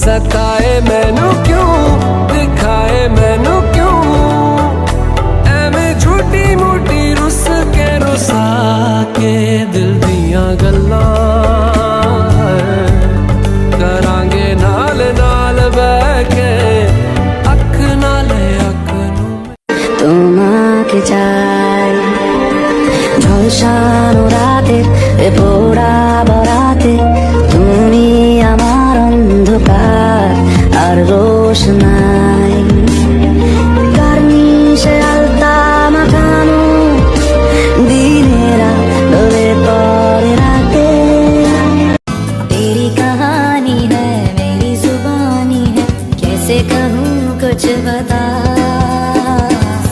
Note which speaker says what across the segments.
Speaker 1: सताए मैनू क्यों, दिखाए मैनू क्यों, एवें झूठी मूठी रुस के रुसा के दिल दियां गल्लां करांगे नाल नाल बैठ के अख नाले अख नूं
Speaker 2: তোমাকে চাই ঝলসানো রাতে এ পোড়া বরাতে তুমি আমার অন্ধকার আর রোশনাই কার্নিশে আলতা মাখানো দিনেরা ডোলে পরে রাতে तेरी कहानी है मेरी जुबानी है कैसे कहूँ कुछ बता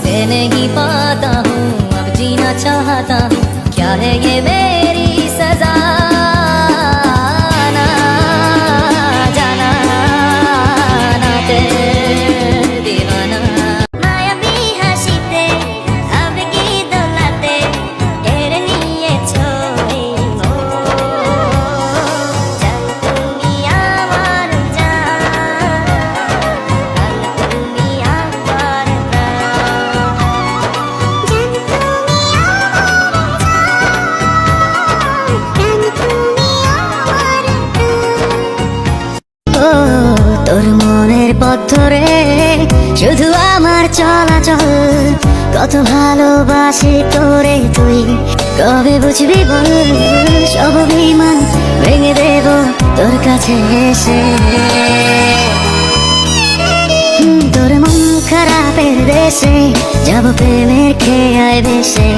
Speaker 2: मैं नहीं पाता हूँ अब जीना चाहता हूँ क्या है ये मेरी सजा ना जाना ना तेरे दीवाना মায়াবী হাসিতে আবেগী দোলাতে কেড়ে নিয়েছো এই জান তুমি আমার জান তুমি আমার ও তোর মনের পথ ধরে শুধু আমার চলাচল কত ভালোবাসি তোরে তুই কবে বুঝবি বল সব অভিমান ভেঙে দেব তোর কাছে এসে তোর মন খারাপের দেশে যাব প্রেমের খেয়ায় বেশে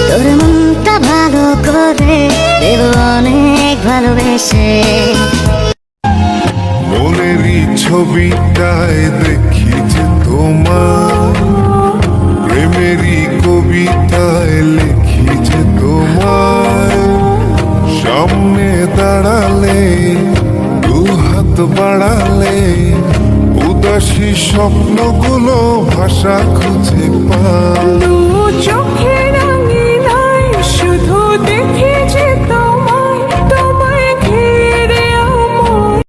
Speaker 2: তোর মনটা ভালো করে দেব অনেক ভালোবেসে
Speaker 3: মনেরই ছবিটায় দেখি যে তোমার প্রেমেরই কবিতায় লিখি যে তোমার সামনে দাঁড়ালে দু হাত বাড়ালে উদাসী স্বপ্নগুলো ভাষা খুঁজে পায়